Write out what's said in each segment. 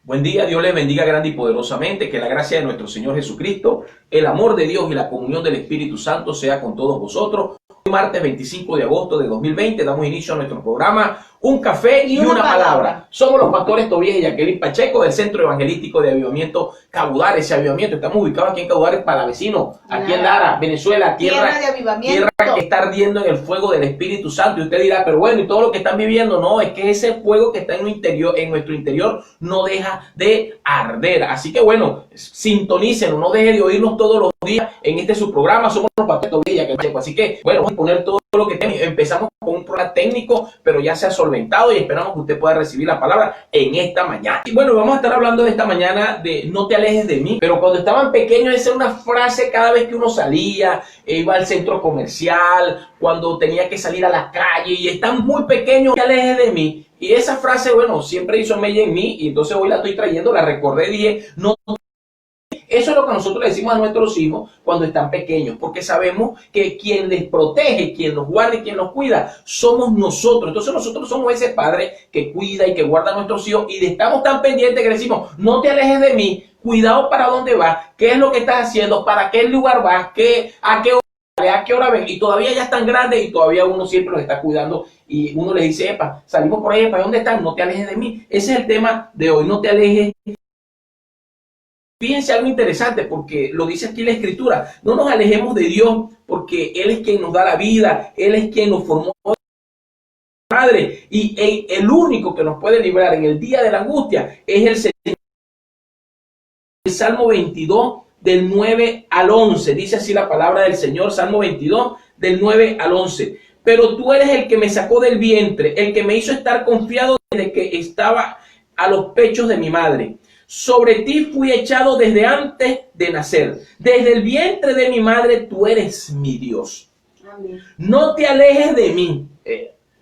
Buen día, Dios les bendiga grande y poderosamente, que la gracia de nuestro Señor Jesucristo, el amor de Dios y la comunión del Espíritu Santo sea con todos vosotros. Hoy martes 25 de agosto de 2020 damos inicio a nuestro programa Un Café y una Palabra. Somos los pastores Tobías y Jacqueline Pacheco del Centro Evangelístico de Avivamiento Cabudare. Ese avivamiento, estamos ubicados aquí en Cabudare, Palavecino, aquí en Lara, Venezuela, tierra de avivamiento, tierra que está ardiendo en el fuego del Espíritu Santo. Y usted dirá, pero bueno, y todo lo que están viviendo, no, es que ese fuego que está en nuestro interior no deja de arder. Así que bueno, sintonícenos, no deje de oírnos todos los días en este su programa. Somos los pastores Tobías y Jacqueline Pacheco. Así que bueno, vamos a poner todo lo que tenemos. Empezamos con un programa técnico, pero ya se ha solventado y esperamos que usted pueda recibir la palabra en esta mañana. Y bueno, vamos a estar hablando de esta mañana de no te alejes de mí. Pero cuando estaban pequeños, esa era una frase cada vez que uno salía, iba al centro comercial, cuando tenía que salir a la calle y están muy pequeños, no te alejes de mí. Y esa frase, bueno, siempre hizo mella en mí y entonces hoy la estoy trayendo, la recordé, dije, no. Eso es lo que nosotros le decimos a nuestros hijos cuando están pequeños, porque sabemos que quien les protege, quien nos guarda y quien nos cuida, somos nosotros. Entonces nosotros somos ese padre que cuida y que guarda a nuestros hijos y estamos tan pendientes que le decimos, no te alejes de mí, cuidado para dónde vas, qué es lo que estás haciendo, para qué lugar vas, a qué hora ven. Y todavía ya están grandes y todavía uno siempre los está cuidando y uno les dice, epa, salimos por ahí, ¿para dónde están? No te alejes de mí. Ese es el tema de hoy, no te alejes. Fíjense algo interesante porque lo dice aquí la Escritura, no nos alejemos de Dios porque Él es quien nos da la vida, Él es quien nos formó madre y el único que nos puede librar en el día de la angustia es el Señor. El Salmo 22 del 9 al 11, dice así la palabra del Señor, Salmo 22 del 9 al 11. Pero tú eres el que me sacó del vientre, el que me hizo estar confiado desde que estaba a los pechos de mi madre. Sobre ti fui echado desde antes de nacer. Desde el vientre de mi madre tú eres mi Dios. Amén. No te alejes de mí.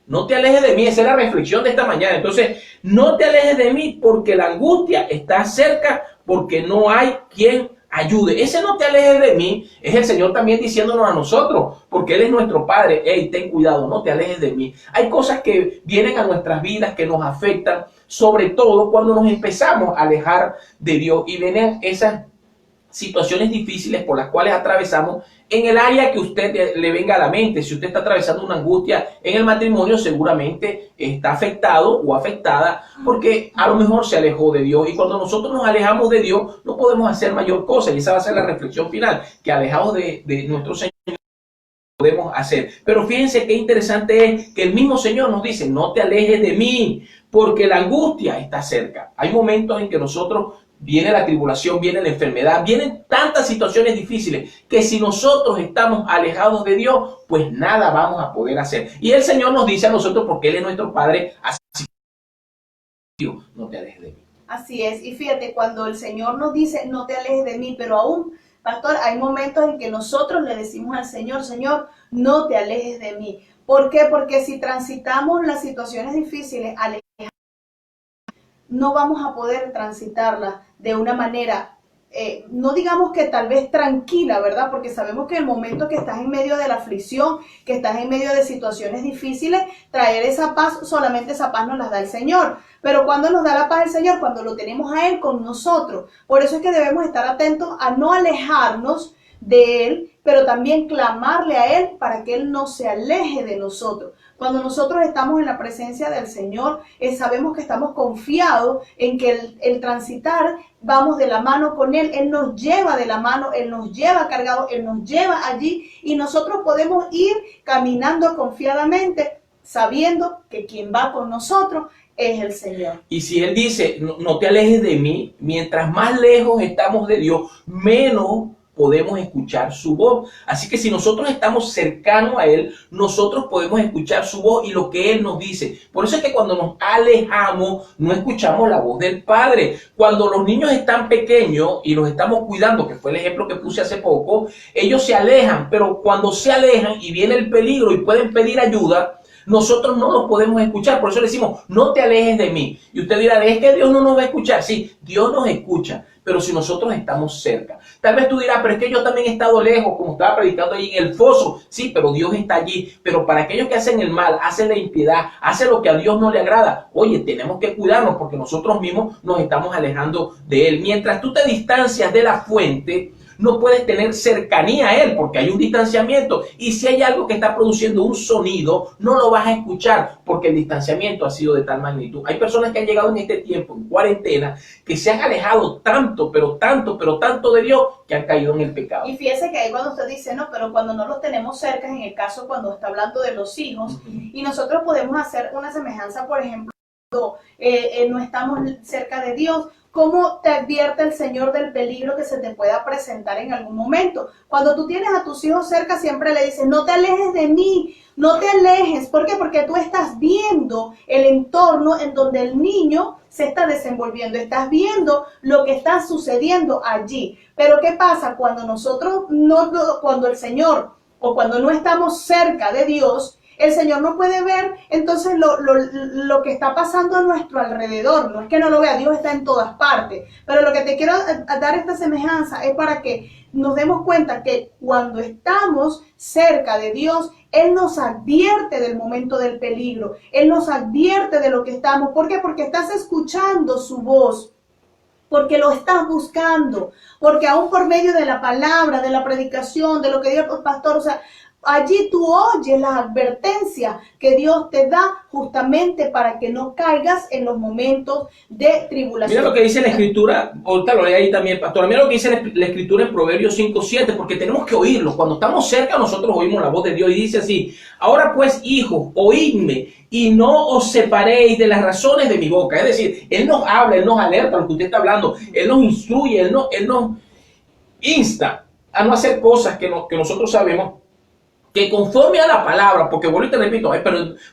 No te alejes de mí. Esa es la reflexión de esta mañana. Entonces, no te alejes de mí porque la angustia está cerca, porque no hay quien ayude. Ese no te alejes de mí es el Señor también diciéndonos a nosotros, porque Él es nuestro Padre. Hey, ten cuidado, no te alejes de mí. Hay cosas que vienen a nuestras vidas que nos afectan, sobre todo cuando nos empezamos a alejar de Dios y vienen esas situaciones difíciles por las cuales atravesamos en el área que usted le venga a la mente. Si usted está atravesando una angustia en el matrimonio, seguramente está afectado o afectada porque a lo mejor se alejó de Dios. Y cuando nosotros nos alejamos de Dios, no podemos hacer mayor cosa. Y esa va a ser la reflexión final, que alejados de nuestro Señor podemos hacer. Pero fíjense qué interesante es que el mismo Señor nos dice, no te alejes de mí, porque la angustia está cerca. Hay momentos en que nosotros viene la tribulación, viene la enfermedad, vienen tantas situaciones difíciles que si nosotros estamos alejados de Dios, pues nada vamos a poder hacer. Y el Señor nos dice a nosotros, porque Él es nuestro Padre, así no te alejes de mí. Así es, y fíjate, cuando el Señor nos dice, no te alejes de mí, pero aún, pastor, hay momentos en que nosotros le decimos al Señor, Señor, no te alejes de mí. ¿Por qué? Porque si transitamos las situaciones difíciles, no vamos a poder transitarlas de una manera, no digamos que tal vez tranquila, ¿verdad? Porque sabemos que el momento que estás en medio de la aflicción, que estás en medio de situaciones difíciles, traer esa paz, solamente esa paz nos la da el Señor. Pero ¿cuándo nos da la paz el Señor? Cuando lo tenemos a Él con nosotros. Por eso es que debemos estar atentos a no alejarnos de Él, pero también clamarle a Él para que Él no se aleje de nosotros. Cuando nosotros estamos en la presencia del Señor, sabemos que estamos confiados en que el transitar, vamos de la mano con Él. Él nos lleva de la mano, Él nos lleva cargado, Él nos lleva allí y nosotros podemos ir caminando confiadamente, sabiendo que quien va con nosotros es el Señor. Y si Él dice, no te alejes de mí, mientras más lejos estamos de Dios, menos podemos escuchar su voz. Así que si nosotros estamos cercanos a Él, nosotros podemos escuchar su voz y lo que Él nos dice. Por eso es que cuando nos alejamos, no escuchamos la voz del Padre. Cuando los niños están pequeños y los estamos cuidando, que fue el ejemplo que puse hace poco, ellos se alejan, pero cuando se alejan y viene el peligro y pueden pedir ayuda, nosotros no los podemos escuchar. Por eso le decimos, no te alejes de mí. Y usted dirá, es que Dios no nos va a escuchar. Sí, Dios nos escucha, pero si nosotros estamos cerca. Tal vez tú dirás, pero es que yo también he estado lejos, como estaba predicando ahí en el foso. Sí, pero Dios está allí. Pero para aquellos que hacen el mal, hacen la impiedad, hacen lo que a Dios no le agrada, oye, tenemos que cuidarnos porque nosotros mismos nos estamos alejando de Él. Mientras tú te distancias de la fuente, no puedes tener cercanía a Él porque hay un distanciamiento, y si hay algo que está produciendo un sonido, no lo vas a escuchar porque el distanciamiento ha sido de tal magnitud. Hay personas que han llegado en este tiempo, en cuarentena, que se han alejado tanto, pero tanto de Dios, que han caído en el pecado. Y fíjese que ahí cuando usted dice, no, pero cuando no los tenemos cerca, en el caso cuando está hablando de los hijos, y nosotros podemos hacer una semejanza, por ejemplo, no estamos cerca de Dios. ¿Cómo te advierte el Señor del peligro que se te pueda presentar en algún momento? Cuando tú tienes a tus hijos cerca, siempre le dices, no te alejes de mí, no te alejes. ¿Por qué? Porque tú estás viendo el entorno en donde el niño se está desenvolviendo, estás viendo lo que está sucediendo allí. Pero ¿qué pasa cuando cuando el Señor o cuando no estamos cerca de Dios? El Señor no puede ver entonces lo que está pasando a nuestro alrededor. No es que no lo vea, Dios está en todas partes. Pero lo que te quiero dar esta semejanza es para que nos demos cuenta que cuando estamos cerca de Dios, Él nos advierte del momento del peligro. Él nos advierte de lo que estamos. ¿Por qué? Porque estás escuchando su voz. Porque lo estás buscando. Porque aún por medio de la palabra, de la predicación, de lo que dijo el pastor, o sea, allí tú oyes la advertencia que Dios te da justamente para que no caigas en los momentos de tribulación. Mira lo que dice la Escritura, ahorita lo lee ahí también, pastor. Mira lo que dice la Escritura en Proverbios 5:7, porque tenemos que oírlo. Cuando estamos cerca, nosotros oímos la voz de Dios y dice así: ahora pues, hijos, oídme y no os separéis de las razones de mi boca. Es decir, Él nos habla, Él nos alerta a lo que usted está hablando, Él nos instruye, Él nos insta a no hacer cosas que nosotros sabemos que conforme a la palabra, porque vuelvo y te repito,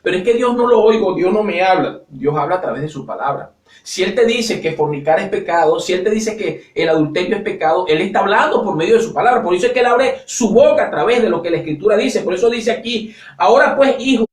pero es que Dios no lo oigo, Dios no me habla. Dios habla a través de su palabra. Si Él te dice que fornicar es pecado, si Él te dice que el adulterio es pecado, Él está hablando por medio de su palabra. Por eso es que Él abre su boca a través de lo que la Escritura dice. Por eso dice aquí: ahora pues, hijos,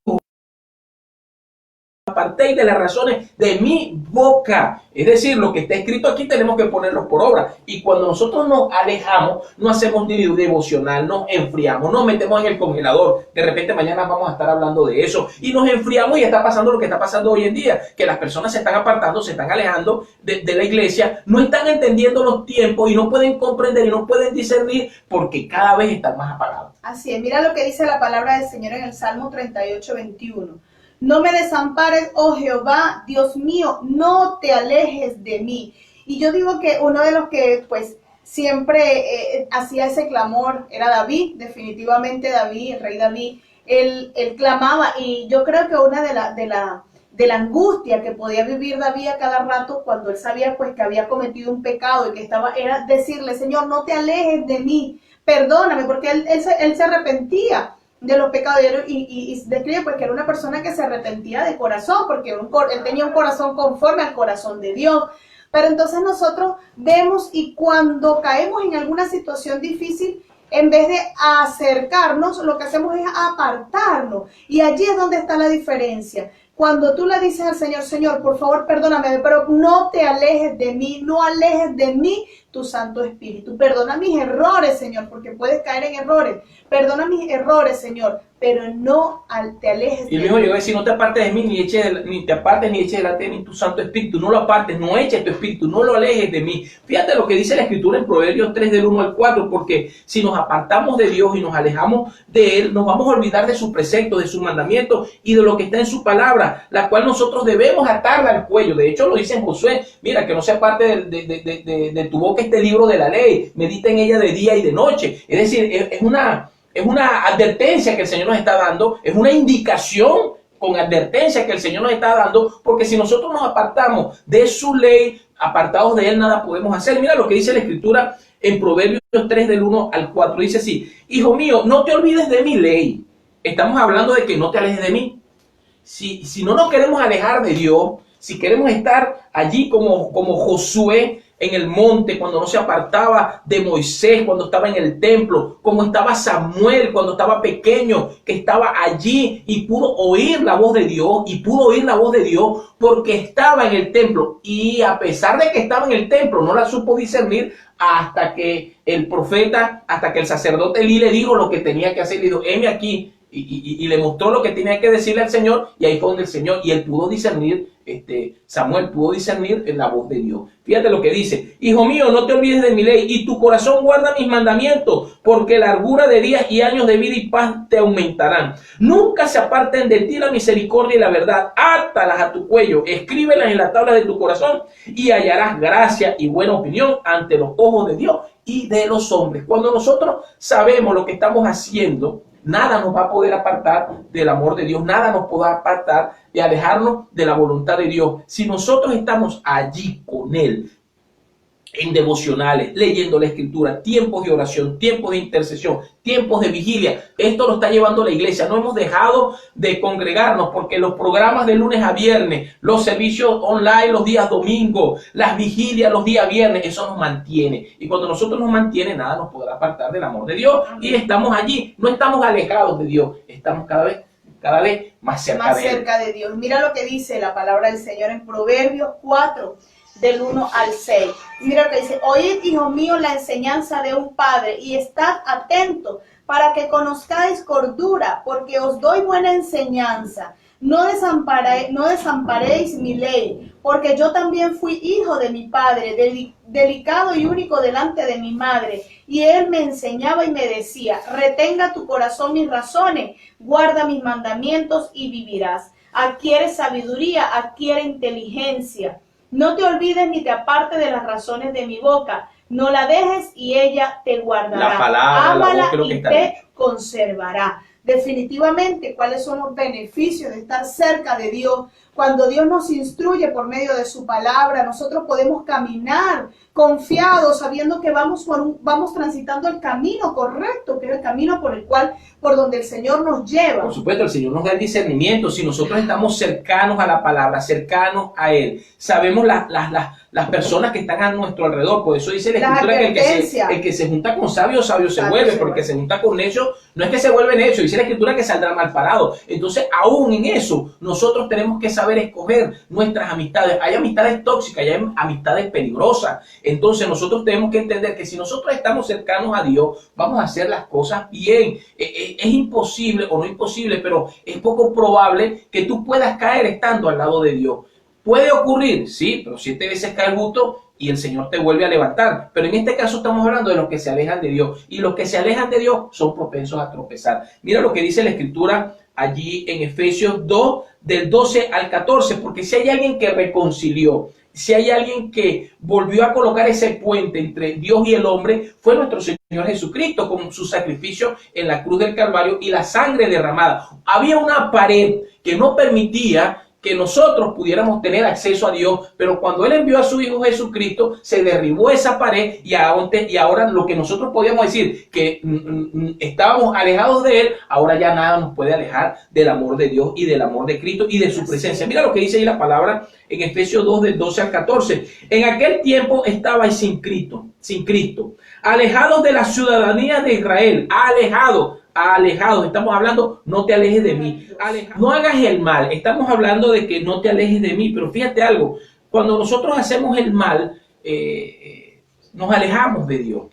apartéis de las razones de mi boca. Es decir, lo que está escrito aquí tenemos que ponerlo por obra. Y cuando nosotros nos alejamos, no hacemos ni devocional, nos enfriamos, nos metemos en el congelador. De repente mañana vamos a estar hablando de eso. Y nos enfriamos y está pasando lo que está pasando hoy en día. Que las personas se están apartando, se están alejando de la iglesia, no están entendiendo los tiempos y no pueden comprender y no pueden discernir porque cada vez están más apagados. Así es, mira lo que dice la palabra del Señor en el Salmo 38:21. No me desampares, oh Jehová, Dios mío, no te alejes de mí. Y yo digo que uno de los que pues siempre hacía ese clamor era David. Definitivamente David, el rey David, él clamaba, y yo creo que una de la angustia que podía vivir David a cada rato cuando él sabía pues que había cometido un pecado y que era decirle: Señor, no te alejes de mí, perdóname, porque él se arrepentía de los pecados, y describe pues que era una persona que se arrepentía de corazón, porque él tenía un corazón conforme al corazón de Dios. Pero entonces nosotros vemos, y cuando caemos en alguna situación difícil, en vez de acercarnos, lo que hacemos es apartarnos, y allí es donde está la diferencia. Cuando tú le dices al Señor: Señor, por favor, perdóname, pero no te alejes de mí, no alejes de mí tu Santo Espíritu. Perdona mis errores, Señor, porque puedes caer en errores. Perdona mis errores, Señor, pero no te alejes de mí. Y luego llegó a decir: no te apartes de mí, ni te apartes ni eches delante de mí tu Santo Espíritu. No lo apartes, no eches tu Espíritu, no lo alejes de mí. Fíjate lo que dice la Escritura en Proverbios 3 del 1 al 4, porque si nos apartamos de Dios y nos alejamos de Él, nos vamos a olvidar de su precepto, de su mandamiento y de lo que está en su palabra, la cual nosotros debemos atarla al cuello. De hecho, lo dice en Josué: mira, que no se aparte de tu boca este libro de la ley, medita en ella de día y de noche. Es decir, es una advertencia que el Señor nos está dando, es una indicación con advertencia que el Señor nos está dando, porque si nosotros nos apartamos de su ley, apartados de Él, nada podemos hacer. Mira lo que dice la Escritura en Proverbios 3 del 1 al 4. Dice así: hijo mío, no te olvides de mi ley. Estamos hablando de que no te alejes de mí. Si no nos queremos alejar de Dios, si queremos estar allí como Josué, en el monte, cuando no se apartaba de Moisés, cuando estaba en el templo, como estaba Samuel cuando estaba pequeño, que estaba allí y pudo oír la voz de Dios, y pudo oír la voz de Dios porque estaba en el templo, y a pesar de que estaba en el templo, no la supo discernir hasta que el profeta, hasta que el sacerdote Elí le dijo lo que tenía que hacer, le dijo, heme aquí, y le mostró lo que tenía que decirle al Señor, y ahí fue donde el Señor, y él pudo discernir, Samuel pudo discernir en la voz de Dios. Fíjate lo que dice: hijo mío, no te olvides de mi ley, y tu corazón guarda mis mandamientos, porque largura de días y años de vida y paz te aumentarán. Nunca se aparten de ti la misericordia y la verdad, átalas a tu cuello, escríbelas en la tabla de tu corazón, y hallarás gracia y buena opinión ante los ojos de Dios y de los hombres. Cuando nosotros sabemos lo que estamos haciendo, nada nos va a poder apartar del amor de Dios, nada nos podrá apartar de alejarnos de la voluntad de Dios. Si nosotros estamos allí con Él, en devocionales, leyendo la escritura, tiempos de oración, tiempos de intercesión, tiempos de vigilia, esto lo está llevando la iglesia. No hemos dejado de congregarnos porque los programas de lunes a viernes, los servicios online los días domingos, las vigilias los días viernes, eso nos mantiene. Y cuando nosotros nos mantiene, nada nos podrá apartar del amor de Dios. Y estamos allí, no estamos alejados de Dios, estamos cada vez más cerca de Dios. Mira lo que dice la palabra del Señor en Proverbios 4, del 1 al 6. Mira lo que dice: oíd, hijo mío, la enseñanza de un padre, y estad atentos para que conozcáis cordura, porque os doy buena enseñanza. No desamparéis mi ley, porque yo también fui hijo de mi padre, delicado y único delante de mi madre. Y él me enseñaba y me decía: retenga tu corazón mis razones, guarda mis mandamientos y vivirás. Adquiere sabiduría, adquiere inteligencia. No te olvides ni te apartes de las razones de mi boca. No la dejes y ella te guardará. La palabra, ámala la boca, y te conservará. Definitivamente, ¿cuáles son los beneficios de estar cerca de Dios? Cuando Dios nos instruye por medio de su palabra, nosotros podemos caminar confiados, sabiendo que vamos transitando el camino correcto, que es el camino por donde el Señor nos lleva. Por supuesto, el Señor nos da el discernimiento. Si nosotros estamos cercanos a la palabra, cercanos a Él, sabemos las personas que están a nuestro alrededor. Por eso dice la Escritura que el que se junta con sabios, sabio se vuelve, porque se junta con necios, no es que se vuelve necio, dice la Escritura que saldrá mal parado. Entonces, aún en eso, nosotros tenemos que saber escoger nuestras amistades. Hay amistades tóxicas y hay amistades peligrosas. Entonces, nosotros tenemos que entender que si nosotros estamos cercanos a Dios, vamos a hacer las cosas bien. Es imposible, o no imposible, pero es poco probable que tú puedas caer estando al lado de Dios. Puede ocurrir, sí, pero 7 veces cae el justo y el Señor te vuelve a levantar. Pero en este caso estamos hablando de los que se alejan de Dios. Y los que se alejan de Dios son propensos a tropezar. Mira lo que dice la Escritura allí en Efesios 2, del 12 al 14. Porque si hay alguien que reconcilió, si hay alguien que volvió a colocar ese puente entre Dios y el hombre, fue nuestro Señor Jesucristo, con su sacrificio en la cruz del Calvario y la sangre derramada. Había una pared que no permitía que nosotros pudiéramos tener acceso a Dios, pero cuando Él envió a su Hijo Jesucristo, se derribó esa pared y ahora lo que nosotros podíamos decir que estábamos alejados de Él, ahora ya nada nos puede alejar del amor de Dios y del amor de Cristo y de su presencia. Mira lo que dice ahí la palabra en Efesios 2, del 12 al 14. En aquel tiempo estabais sin Cristo, alejados de la ciudadanía de Israel, alejados, estamos hablando, no te alejes de mí, no hagas el mal, estamos hablando de que no te alejes de mí, pero fíjate algo, cuando nosotros hacemos el mal, nos alejamos de Dios,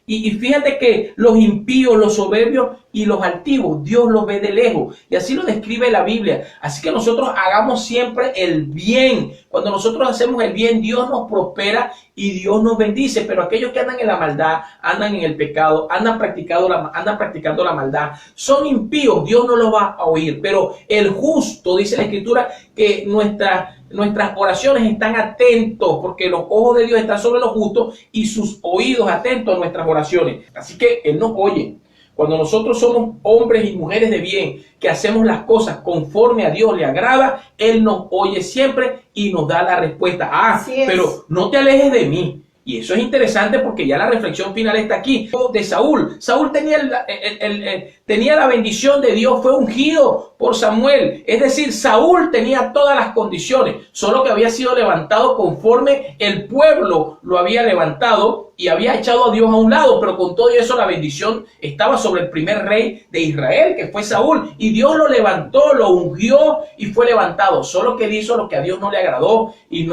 y fíjate que los impíos, los soberbios y los altivos, Dios los ve de lejos, y así lo describe la Biblia. Así que nosotros hagamos siempre el bien. Cuando nosotros hacemos el bien, Dios nos prospera y Dios nos bendice. Pero aquellos que andan en la maldad, andan en el pecado, andan practicando la maldad, son impíos, Dios no los va a oír. Pero el justo, dice la Escritura, que nuestras oraciones están atentos, porque los ojos de Dios están sobre los justos y sus oídos atentos a nuestras oraciones. Así que Él nos oye. Cuando nosotros somos hombres y mujeres de bien, que hacemos las cosas conforme a Dios le agrada, Él nos oye siempre y nos da la respuesta. Pero no te alejes de mí. Y eso es interesante porque ya la reflexión final está aquí. De Saúl. Saúl tenía, tenía la bendición de Dios, fue ungido por Samuel. Es decir, Saúl tenía todas las condiciones, solo que había sido levantado conforme el pueblo lo había levantado y había echado a Dios a un lado. Pero con todo eso la bendición estaba sobre el primer rey de Israel, que fue Saúl. Y Dios lo levantó, lo ungió y fue levantado. Solo que él hizo lo que a Dios no le agradó y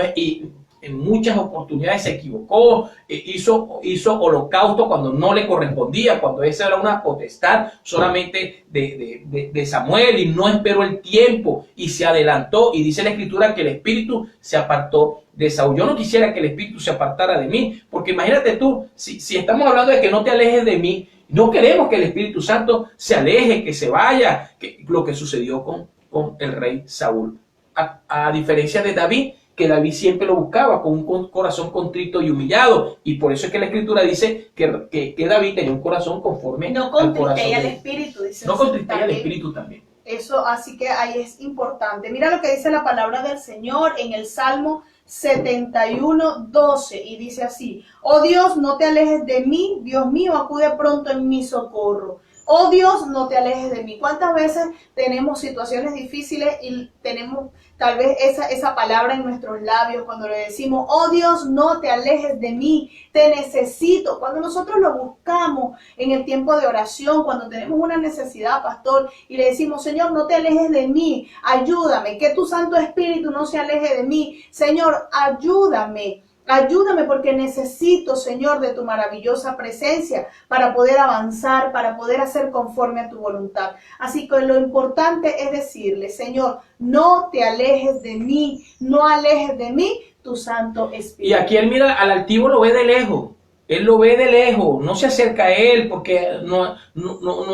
en muchas oportunidades se equivocó, hizo holocausto cuando no le correspondía, cuando esa era una potestad solamente de Samuel, y no esperó el tiempo y se adelantó, y dice la Escritura que el Espíritu se apartó de Saúl. Yo no quisiera que el Espíritu se apartara de mí, porque imagínate tú, si estamos hablando de que no te alejes de mí, no queremos que el Espíritu Santo se aleje, que se vaya, lo que sucedió con el rey Saúl. A diferencia de David, que David siempre lo buscaba con un corazón contrito y humillado, y por eso es que la Escritura dice que David tenía un corazón conforme no al corazón al Espíritu, dice. No contristella al Espíritu también. Eso, así que ahí es importante. Mira lo que dice la palabra del Señor en el Salmo 71:12, y dice así: oh Dios, no te alejes de mí, Dios mío, acude pronto en mi socorro. Oh Dios, no te alejes de mí. ¿Cuántas veces tenemos situaciones difíciles y tenemos tal vez esa palabra en nuestros labios cuando le decimos, oh Dios, no te alejes de mí, te necesito? Cuando nosotros lo buscamos en el tiempo de oración, cuando tenemos una necesidad, pastor, y le decimos, Señor, no te alejes de mí, ayúdame, que tu Santo Espíritu no se aleje de mí. Señor, ayúdame. Ayúdame porque necesito, Señor, de tu maravillosa presencia para poder avanzar, para poder hacer conforme a tu voluntad. Así que lo importante es decirle, Señor, no te alejes de mí, no alejes de mí tu Santo Espíritu. Y aquí él mira al altivo, lo ve de lejos. Él lo ve de lejos, no se acerca a él porque no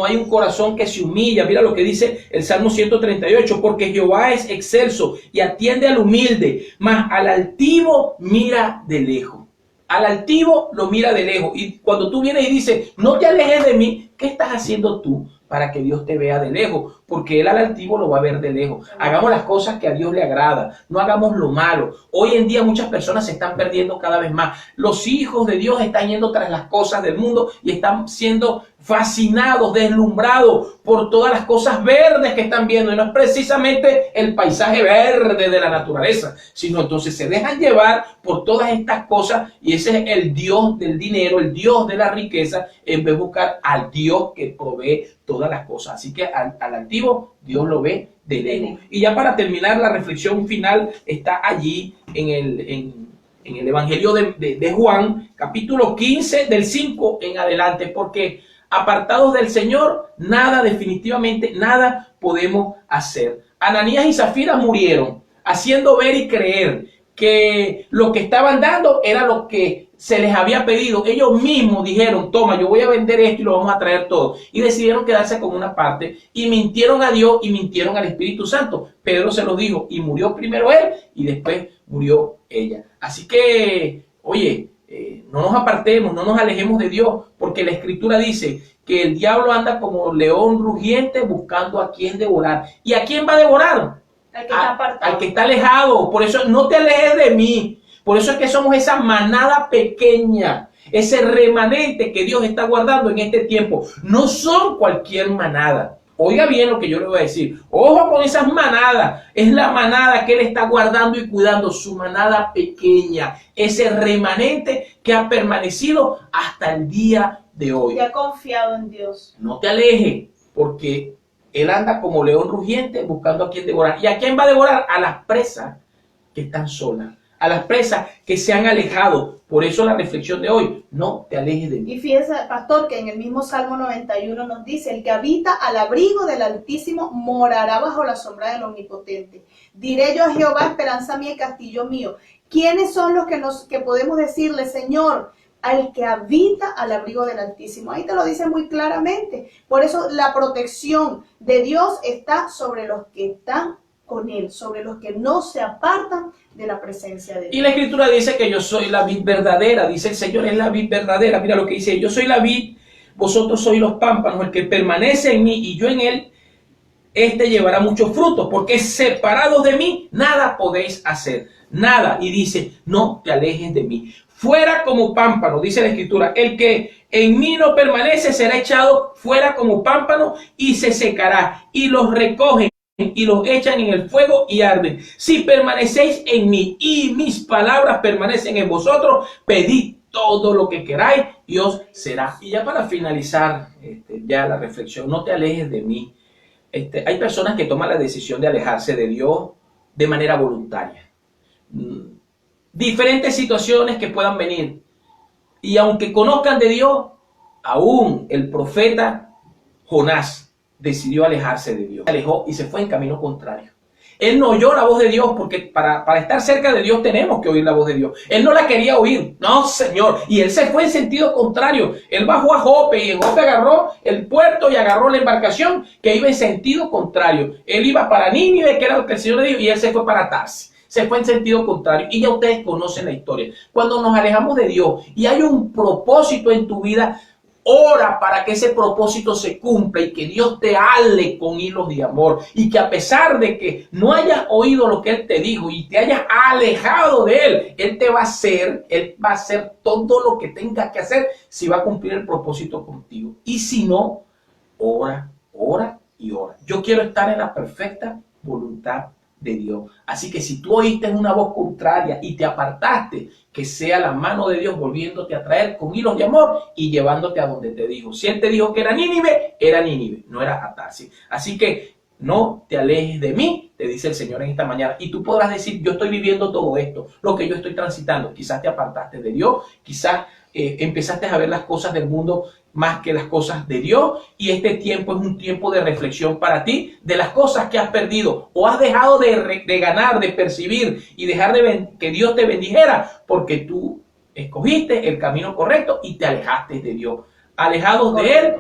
hay un corazón que se humilla. Mira lo que dice el Salmo 138, porque Jehová es excelso y atiende al humilde, mas al altivo mira de lejos. Al altivo lo mira de lejos. Y cuando tú vienes y dices, no te alejes de mí, ¿qué estás haciendo tú para que Dios te vea de lejos? Porque él al altivo lo va a ver de lejos. Hagamos las cosas que a Dios le agrada, no hagamos lo malo. Hoy en día muchas personas se están perdiendo cada vez más. Los hijos de Dios están yendo tras las cosas del mundo y están siendo fascinados, deslumbrados por todas las cosas verdes que están viendo. Y no es precisamente el paisaje verde de la naturaleza, sino entonces se dejan llevar por todas estas cosas, y ese es el Dios del dinero, el Dios de la riqueza, en vez de buscar al Dios que provee todas las cosas. Así que al altivo Dios lo ve de lejos. Y ya para terminar, la reflexión final está allí en el Evangelio de Juan, capítulo 15, del 5 en adelante, porque apartados del Señor, nada, definitivamente nada podemos hacer. Ananías y Zafira murieron, haciendo ver y creer que lo que estaban dando era lo que se les había pedido. Ellos mismos dijeron, toma, yo voy a vender esto y lo vamos a traer todo. Y decidieron quedarse con una parte y mintieron a Dios y mintieron al Espíritu Santo. Pedro se lo dijo y murió primero él y después murió ella. Así que, oye, no nos apartemos, no nos alejemos de Dios, porque la Escritura dice que el diablo anda como león rugiente buscando a quien devorar. ¿Y a quién va a devorar? Al que está alejado. Por eso no te alejes de mí. Por eso es que somos esa manada pequeña, ese remanente que Dios está guardando en este tiempo. No son cualquier manada. Oiga bien lo que yo le voy a decir. Ojo con esas manadas. Es la manada que Él está guardando y cuidando, su manada pequeña. Ese remanente que ha permanecido hasta el día de hoy. Y ha confiado en Dios. No te alejes, porque Él anda como león rugiente buscando a quien devorar. ¿Y a quién va a devorar? A las presas que están solas. A las presas que se han alejado. Por eso la reflexión de hoy, no te alejes de mí. Y fíjese, pastor, que en el mismo Salmo 91 nos dice, el que habita al abrigo del Altísimo morará bajo la sombra del Omnipotente. Diré yo a Jehová, esperanza mía y castillo mío. ¿Quiénes son los que podemos decirle, Señor, al que habita al abrigo del Altísimo? Ahí te lo dice muy claramente. Por eso la protección de Dios está sobre los que están con Él, sobre los que no se apartan de la presencia de Dios. Y la Escritura dice que yo soy la vid verdadera, dice el Señor, es la vid verdadera. Mira lo que dice, yo soy la vid, vosotros sois los pámpanos, el que permanece en mí y yo en él, este llevará muchos frutos, porque separados de mí, nada podéis hacer, nada. Y dice, no te alejes de mí. Fuera como pámpano, dice la Escritura, el que en mí no permanece será echado fuera como pámpano y se secará, y los recogen y los echan en el fuego y arden. Si permanecéis en mí y mis palabras permanecen en vosotros, pedid todo lo que queráis y os será. Y ya para finalizar ya la reflexión, no te alejes de mí. Hay personas que toman la decisión de alejarse de Dios de manera voluntaria. Diferentes situaciones que puedan venir. Y aunque conozcan de Dios, aún el profeta Jonás decidió alejarse de Dios. Se alejó y se fue en camino contrario. Él no oyó la voz de Dios, porque para estar cerca de Dios tenemos que oír la voz de Dios. Él no la quería oír, no, Señor. Y él se fue en sentido contrario. Él bajó a Jope y en Jope agarró el puerto y agarró la embarcación que iba en sentido contrario. Él iba para Nínive, que era lo que el Señor le dijo, y él se fue para Tarsis. Se fue en sentido contrario. Y ya ustedes conocen la historia. Cuando nos alejamos de Dios y hay un propósito en tu vida, ora para que ese propósito se cumpla y que Dios te ale con hilos de amor, y que a pesar de que no hayas oído lo que Él te dijo y te hayas alejado de Él, Él va a hacer todo lo que tenga que hacer si va a cumplir el propósito contigo. Y si no, ora, ora y ora. Yo quiero estar en la perfecta voluntad de Dios. Así que si tú oíste una voz contraria y te apartaste, que sea la mano de Dios volviéndote a traer con hilos de amor y llevándote a donde te dijo. Si Él te dijo que era Nínive, no era a Tarsis. Así que no te alejes de mí, te dice el Señor en esta mañana. Y tú podrás decir, yo estoy viviendo todo esto, lo que yo estoy transitando. Quizás te apartaste de Dios, quizás empezaste a ver las cosas del mundo más que las cosas de Dios, y este tiempo es un tiempo de reflexión para ti de las cosas que has perdido o has dejado de ganar, de percibir y dejar que Dios te bendijera porque tú escogiste el camino correcto y te alejaste de Dios. Alejados de Él,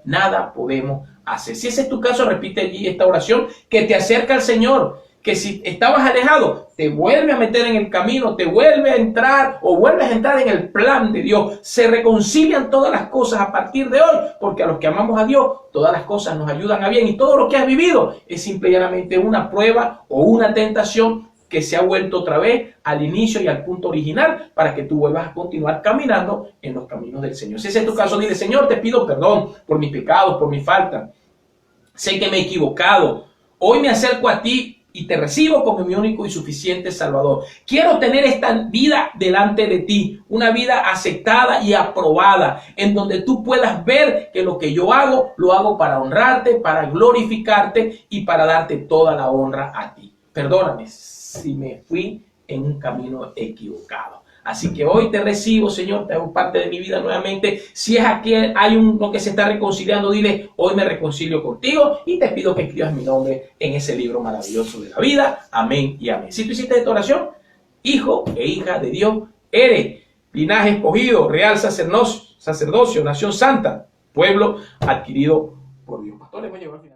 nada podemos hacer. Si ese es tu caso, repite allí esta oración que te acerca al Señor. Que si estabas alejado, te vuelve a meter en el camino, te vuelve a entrar o vuelves a entrar en el plan de Dios. Se reconcilian todas las cosas a partir de hoy, porque a los que amamos a Dios, todas las cosas nos ayudan a bien. Y todo lo que has vivido es simplemente una prueba o una tentación que se ha vuelto otra vez al inicio y al punto original para que tú vuelvas a continuar caminando en los caminos del Señor. Si ese es tu caso, dile, Señor, te pido perdón por mis pecados, por mi falta. Sé que me he equivocado. Hoy me acerco a ti y te recibo como mi único y suficiente Salvador. Quiero tener esta vida delante de ti, una vida aceptada y aprobada, en donde tú puedas ver que lo que yo hago, lo hago para honrarte, para glorificarte y para darte toda la honra a ti. Perdóname si me fui en un camino equivocado. Así que hoy te recibo, Señor, te hago parte de mi vida nuevamente. Si es aquí, hay uno que se está reconciliando, dile, hoy me reconcilio contigo y te pido que escribas mi nombre en ese libro maravilloso de la vida. Amén y amén. Si tú hiciste esta oración, hijo e hija de Dios eres, linaje escogido, real sacerdocio, nación santa, pueblo adquirido por Dios. Pastores, voy a llevar al final.